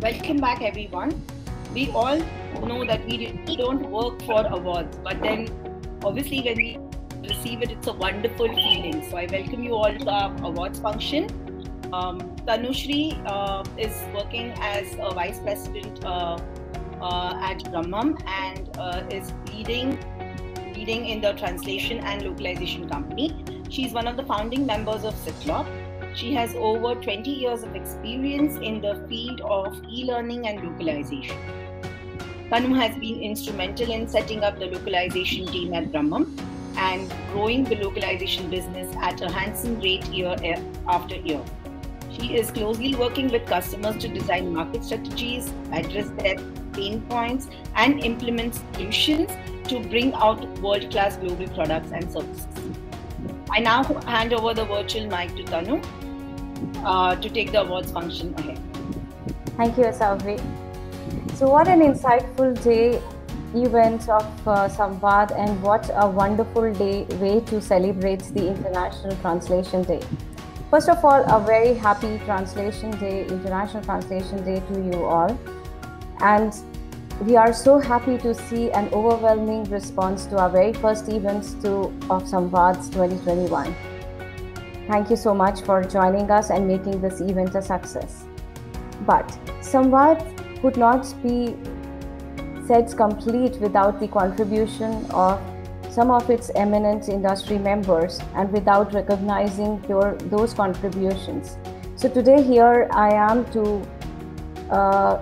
Welcome back, everyone. We all know that we don't work for awards, but then obviously when we receive it, it's a wonderful feeling. So I welcome you all to our awards function. Tanushri is working as a vice president at Brahmam and is leading in the translation and localization company. She's one of the founding members of CITLOP. She has over 20 years of experience in the field of e-learning and localization. Tanu has been instrumental in setting up the localization team at Brahmam and growing the localization business at a handsome rate year after year. She is closely working with customers to design market strategies, address their pain points, and implement solutions to bring out world-class global products and services. I now hand over the virtual mic to Tanu to take the awards function ahead. Thank you, Asavri. So what an insightful day event of Samvad, and what a wonderful way to celebrate the International Translation Day. First of all, a very happy Translation Day, International Translation Day to you all. And we are so happy to see an overwhelming response to our very first events of Samvads 2021. Thank you so much for joining us and making this event a success. But Samvad could not be said complete without the contribution of some of its eminent industry members and without recognizing those contributions. So today here I am to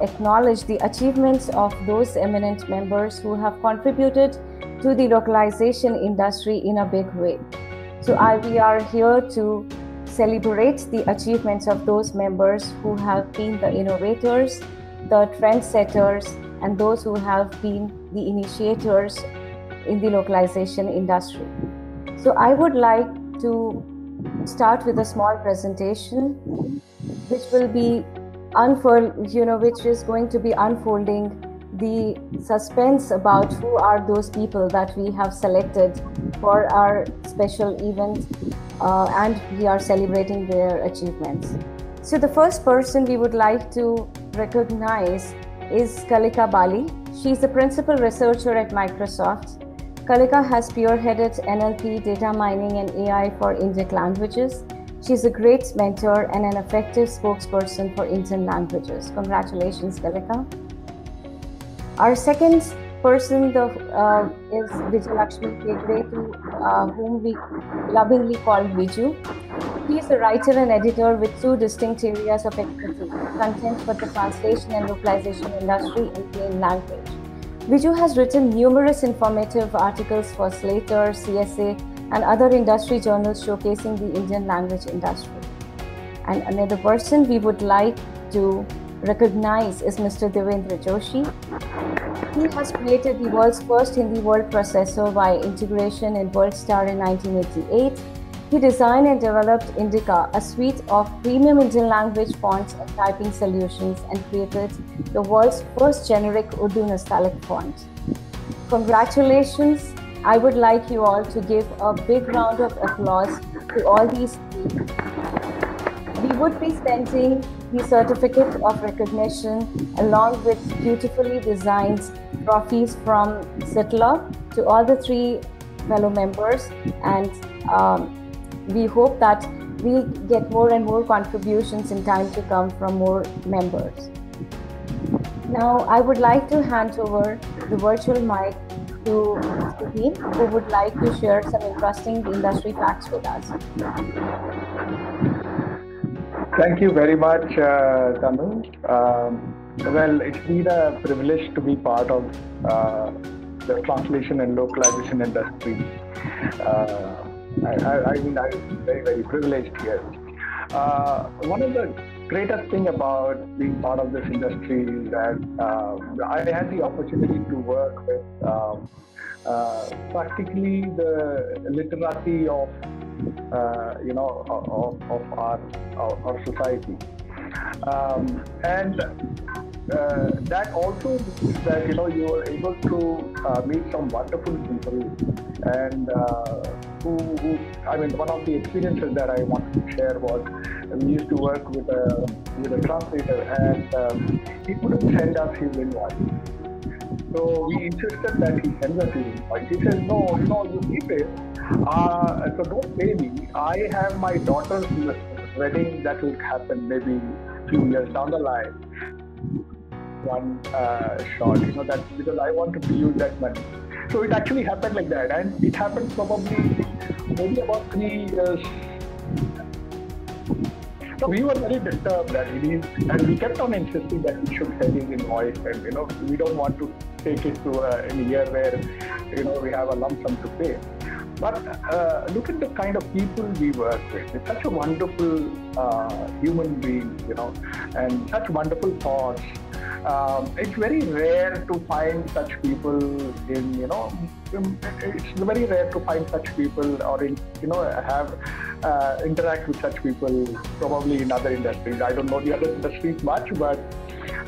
acknowledge the achievements of those eminent members who have contributed to the localization industry in a big way. So we are here to celebrate the achievements of those members who have been the innovators, the trendsetters, and those who have been the initiators in the localization industry. So I would like to start with a small presentation, which will be which is going to be unfolding the suspense about who are those people that we have selected for our special event, and we are celebrating their achievements. So the first person we would like to recognize is Kalika Bali. She's the principal researcher at Microsoft. Kalika has spearheaded NLP, data mining, and AI for Indic languages. She's a great mentor and an effective spokesperson for Indian languages. Congratulations, Kalika. Our second person is Vijayalakshmi Kegre, whom we lovingly call Viju. He is a writer and editor with two distinct areas of expertise: content for the translation and localization industry in plain language. Viju has written numerous informative articles for Slator, CSA, and other industry journals showcasing the Indian language industry. And another person we would like to recognize is Mr. Devendra Joshi. He has created the world's first Hindi word processor by integration in WorldStar in 1988. He designed and developed Indica, a suite of premium Indian language fonts and typing solutions, and created the world's first generic Urdu Nastaliq font. Congratulations. I would like you all to give a big round of applause to all these people. We would be sending the certificate of recognition along with beautifully designed trophies from CITLOP to all the three fellow members, and we hope that we get more and more contributions in time to come from more members. Now I would like to hand over the virtual mic to Steve, who would like to share some interesting industry facts with us. Thank you very much, Tanu. Well, it's been a privilege to be part of the translation and localization industry. I'm very, very privileged here. One of the greatest thing about being part of this industry is that I had the opportunity to work with practically the literati of our society, and that also means that you are able to meet some wonderful people, and who I mean, one of the experiences that I wanted to share was we used to work with a translator, and he couldn't send us his invoice. So we insisted that he sends us his invoice. He says, no, you keep it. So don't pay me. I have my daughter's wedding that will happen maybe a few years down the line. One shot, that because I wanted to use that money. So it actually happened like that, and it happened probably maybe about 3 years. So we were very disturbed and we kept on insisting that we should send his invoice, and we don't want to take it to in a year where we have a lump sum to pay. But look at the kind of people we work with. It's such a wonderful human being, and such wonderful thoughts. It's very rare to find such people it's very rare to find such people or interact with such people probably in other industries. I don't know the other industries much, but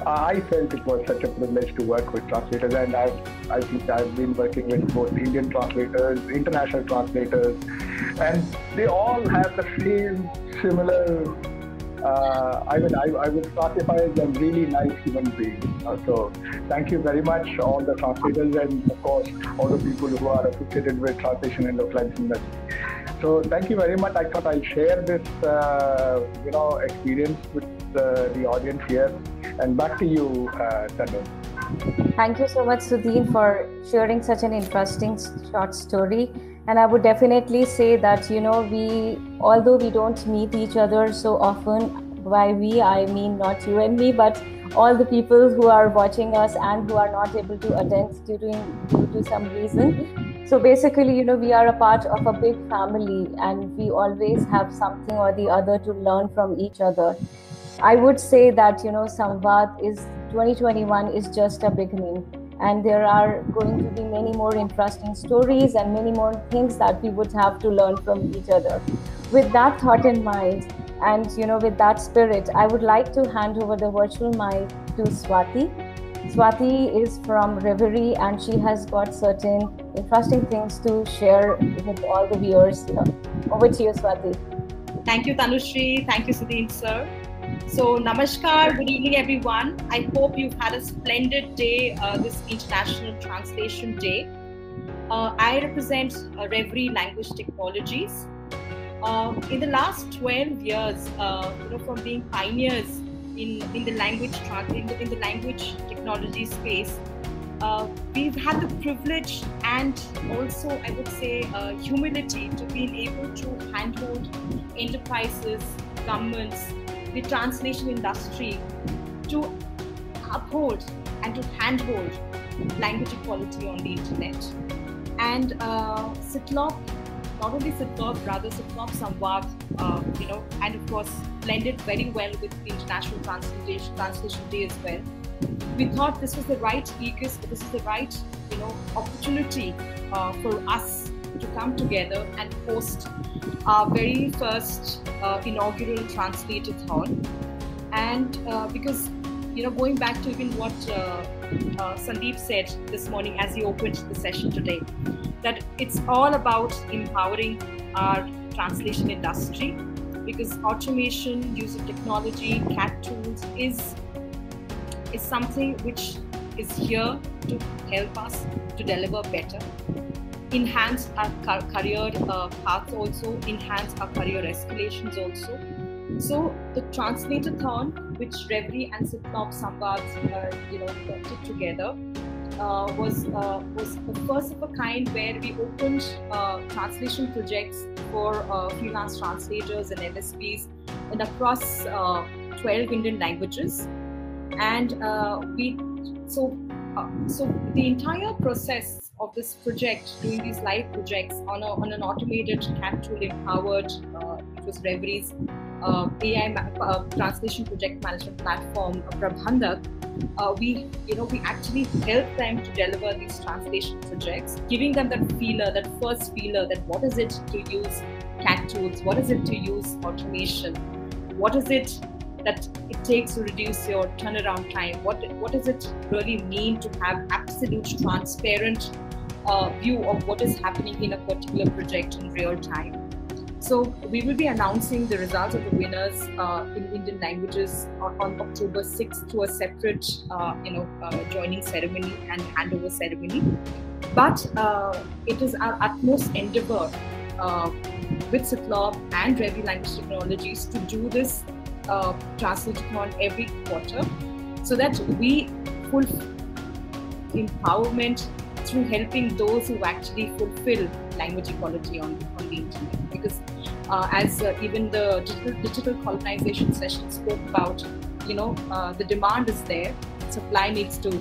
I felt it was such a privilege to work with translators, and I think I've been working with both Indian translators, international translators, and they all have the same similar. I would classify them really nice human beings. So thank you very much, all the translators, and of course all the people who are associated with translation and localization industry. So thank you very much. I thought I'll share this experience with the audience here. And back to you, Tanu. Thank you so much, Sudhir, for sharing such an interesting short story. And I would definitely say that, although we don't meet each other so often, by we, I mean not you and me, but all the people who are watching us and who are not able to attend due to some reason. So basically, we are a part of a big family, and we always have something or the other to learn from each other. I would say that, Samvad 2021 is just a beginning. And there are going to be many more interesting stories and many more things that we would have to learn from each other. With that thought in mind, and with that spirit, I would like to hand over the virtual mic to Swati. Swati is from Reverie, and she has got certain interesting things to share with all the viewers here. Over to you, Swati. Thank you, Tanushree. Thank you, Sudhir, sir. So, namaskar, good evening, everyone. I hope you've had a splendid day, this International Translation Day. I represent Reverie Language Technologies. In the last 12 years, from being pioneers in the language technology space, we've had the privilege and also, I would say, humility to be able to handhold enterprises, governments, the translation industry to uphold and to handhold language equality on the internet. And CITLOP, not only CITLOP, rather CITLOP Samvad, and of course blended very well with the International Translation Day as well. We thought this was the right this is the right opportunity for us to come together and host our very first inaugural Translate-a-thon. And because going back to even what Sandeep said this morning as he opened the session today, that it's all about empowering our translation industry, because automation, use of technology, CAT tools is something which is here to help us to deliver better, enhance our career paths also, enhance our career escalations also. So the Translate-a-thon, which Reverie and CITLOP Samvad put together, was the first of a kind, where we opened translation projects for freelance translators and MSPs in across 12 Indian languages. And so the entire process of this project, doing these live projects on an automated CAT tool empowered, it was Reverie's AI translation project management platform, Prabhandhak. We actually help them to deliver these translation projects, giving them that first feeler, that what is it to use CAT tools, what is it to use automation, what is it that it takes to reduce your turnaround time, what does it really mean to have absolute transparent view of what is happening in a particular project in real time. So we will be announcing the results of the winners in Indian languages on October 6th through a separate, joining ceremony and handover ceremony. But it is our utmost endeavor with Sitlop and Revi Language Technologies to do this Translate-a-thon every quarter, so that we fulfill empowerment through helping those who actually fulfill language equality on the internet. Because as even the digital colonization session spoke about, the demand is there, supply needs to,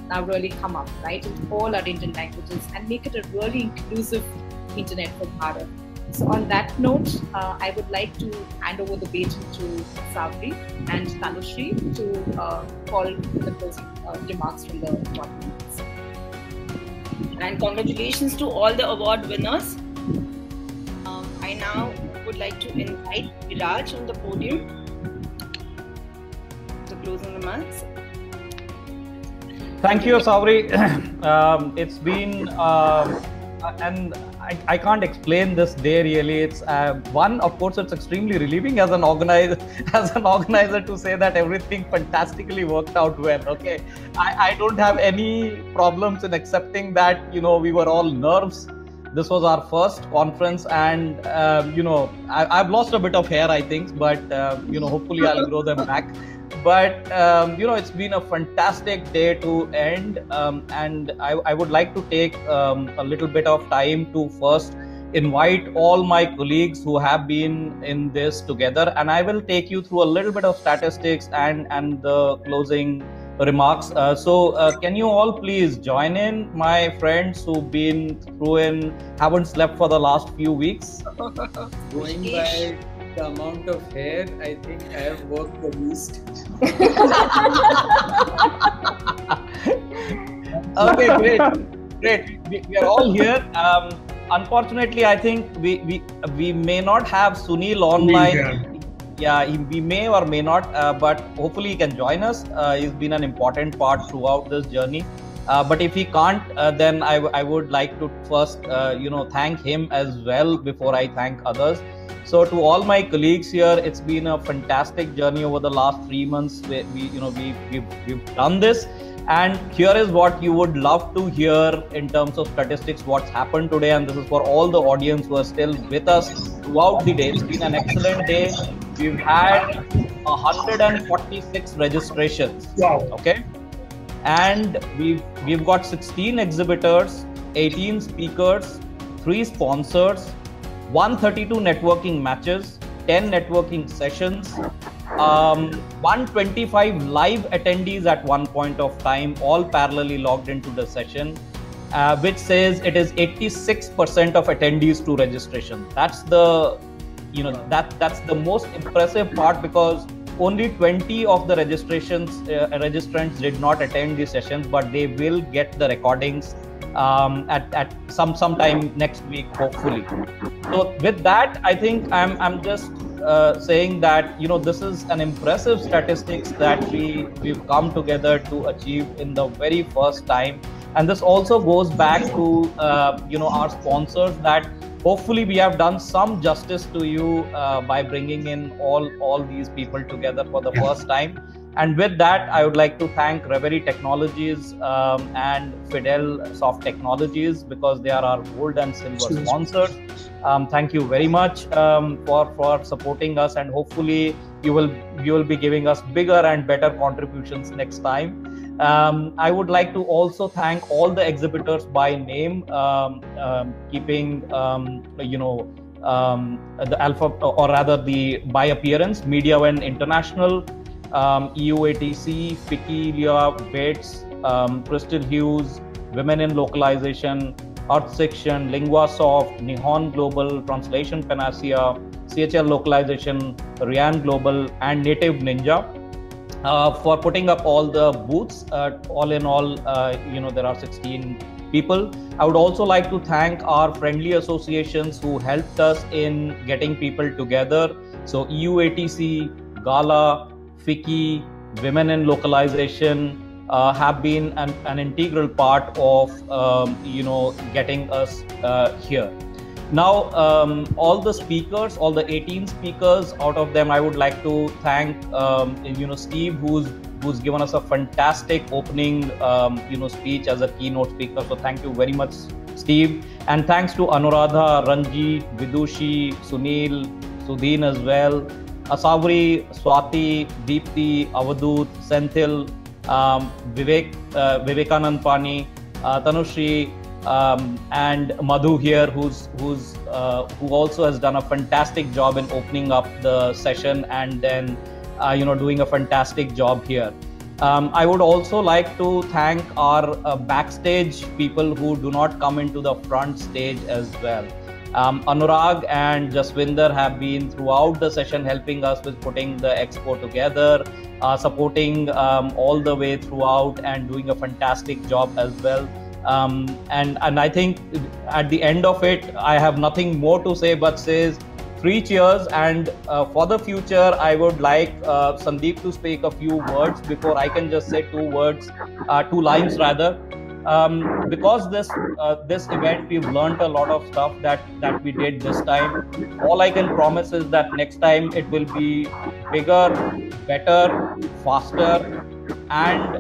now really come up, right, in all our Indian languages and make it a really inclusive internet for Bharat. So on that note, I would like to hand over the baton to Savri and Tanushree to call the closing remarks from the audience. And congratulations to all the award winners. I now would like to invite Viraj on the podium to closing remarks. Thank you, Savri. It's been, and I can't explain this day really. It's one, of course, it's extremely relieving as an organizer to say that everything fantastically worked out well. Okay, I don't have any problems in accepting that. We were all nerves. This was our first conference, and I've lost a bit of hair, I think, but hopefully I'll grow them back. But it's been a fantastic day to end, and I would like to take a little bit of time to first invite all my colleagues who have been in this together, and I will take you through a little bit of statistics and the closing remarks. So can you all please join in, my friends who've been haven't slept for the last few weeks? Going by the amount of hair, I think I have worked the least. Okay, great. We are all here. Unfortunately, I think we may not have Sunil online. Yeah, we may or may not, but hopefully he can join us. He's been an important part throughout this journey. But if he can't, then I would like to first, thank him as well before I thank others. So to all my colleagues here, it's been a fantastic journey over the last 3 months. We've done this, and here is what you would love to hear in terms of statistics, what's happened today. And this is for all the audience who are still with us throughout the day. It's been an excellent day. We've had 146 registrations. Wow. Okay, and we've got 16 exhibitors, 18 speakers, 3 sponsors, 132 networking matches, 10 networking sessions, 125 live attendees at one point of time, all parallelly logged into the session, which says it is 86% of attendees to registration. That's the that's the most impressive part, because only 20 of the registrants did not attend the sessions, but they will get the recordings at sometime next week, hopefully. So with that, I think I'm just saying that this is an impressive statistics that we've come together to achieve in the very first time, and this also goes back to our sponsors, that hopefully we have done some justice to you by bringing in all these people together for the first time. And with that, I would like to thank Reverie Technologies and Fidel Soft Technologies, because they are our gold and silver sponsors. Thank you very much for supporting us, and hopefully you will be giving us bigger and better contributions next time. I would like to also thank all the exhibitors by name, keeping the alpha, or rather the by appearance, MediaVen International, EUATC, Wikilia, Bates, Crystal Hughes, Women in Localization, Earth Section, LinguaSoft, Nihon Global, Translation Panacea, CHL Localization, Ryan Global, and Native Ninja for putting up all the booths. All in all, there are 16 people. I would also like to thank our friendly associations who helped us in getting people together. So EUATC, Gala, FICCI, Women in Localization have been an integral part of getting us here. Now, all the speakers, all the 18 speakers, out of them, I would like to thank, Steve, who's given us a fantastic opening, speech as a keynote speaker. So thank you very much, Steve. And thanks to Anuradha, Ranjit, Vidushi, Sunil, Sudhin as well, Asavri, Swati, Deepti, Avadut, Senthil, Vivekanand Pani, Tanushri, and Madhu here, who also has done a fantastic job in opening up the session, and then doing a fantastic job here. I would also like to thank our backstage people who do not come into the front stage as well. Anurag and Jaswinder have been throughout the session helping us with putting the expo together, supporting all the way throughout, and doing a fantastic job as well. And I think at the end of it, I have nothing more to say but says 3 cheers. And for the future, I would like Sandeep to speak a few words before I can just say 2 lines rather. Because this event, we've learned a lot of stuff that we did this time. All I can promise is that next time it will be bigger, better, faster, and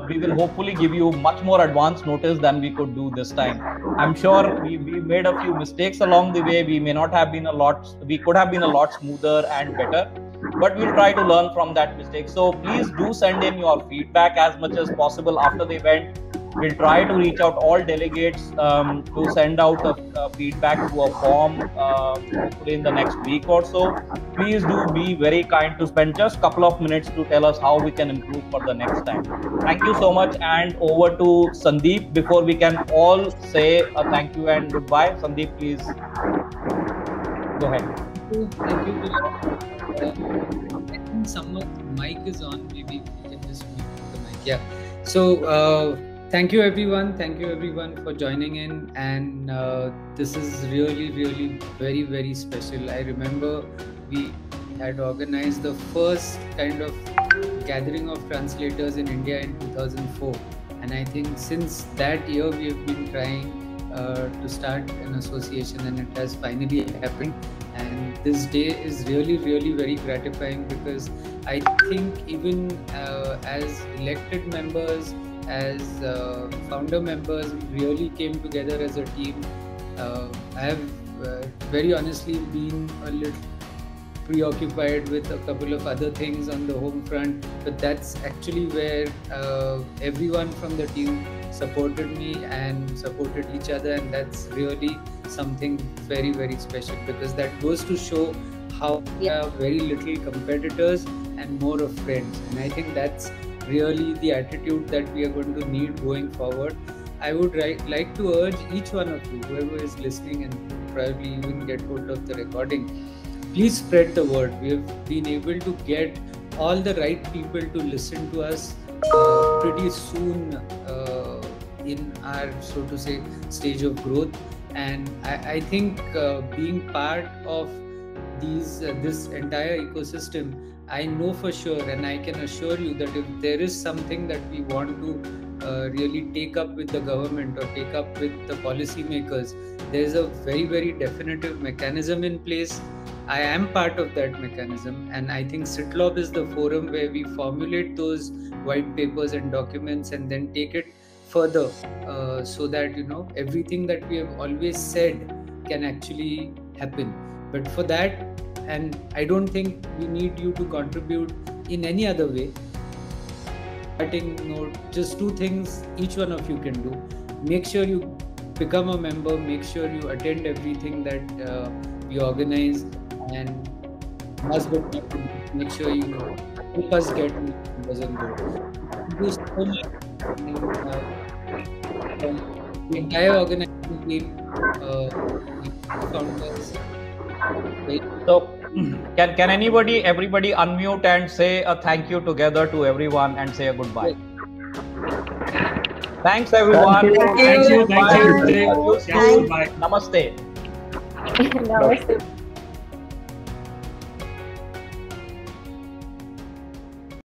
we will hopefully give you much more advance notice than we could do this time. I'm sure we made a few mistakes along the way. We could have been a lot smoother and better, but we'll try to learn from that mistake. So please do send in your feedback as much as possible after the event. We'll try to reach out all delegates to send out a feedback to a form hopefully in the next week or so. Please do be very kind to spend just a couple of minutes to tell us how we can improve for the next time. Thank you so much, and over to Sandeep before we can all say a thank you and goodbye. Sandeep, please go ahead. Thank you. I think someone's mic is on. Maybe we can just mute the mic. Yeah. So thank you everyone for joining in, and this is really very, very special. I remember we had organized the first kind of gathering of translators in India in 2004, and I think since that year we have been trying to start an association, and it has finally happened. And this day is really very gratifying, because I think even as elected members, as founder members, we really came together as a team. I have very honestly been a little preoccupied with a couple of other things on the home front, but that's actually where everyone from the team supported me and supported each other, and that's really something very special, because that goes to show how we are very little competitors and more of friends. And I think that's really the attitude that we are going to need going forward. I would like to urge each one of you, whoever is listening and probably even get hold of the recording, please spread the word. We have been able to get all the right people to listen to us pretty soon in our, so to say, stage of growth. And I think being part of this entire ecosystem, I know for sure, and I can assure you that if there is something that we want to really take up with the government or take up with the policymakers, there is a very definitive mechanism in place. I am part of that mechanism, and I think CITLOB is the forum where we formulate those white papers and documents and then take it further, so that everything that we have always said can actually happen. But for that, and I don't think we need you to contribute in any other way. Starting note, just 2 things each one of you can do. Make sure you become a member, make sure you attend everything that we organize, and make sure you help us get members on board. Do so much. The entire organizing team, founders. So can everybody unmute and say a thank you together to everyone and say a goodbye? Thanks everyone. Thank you. Namaste. Namaste.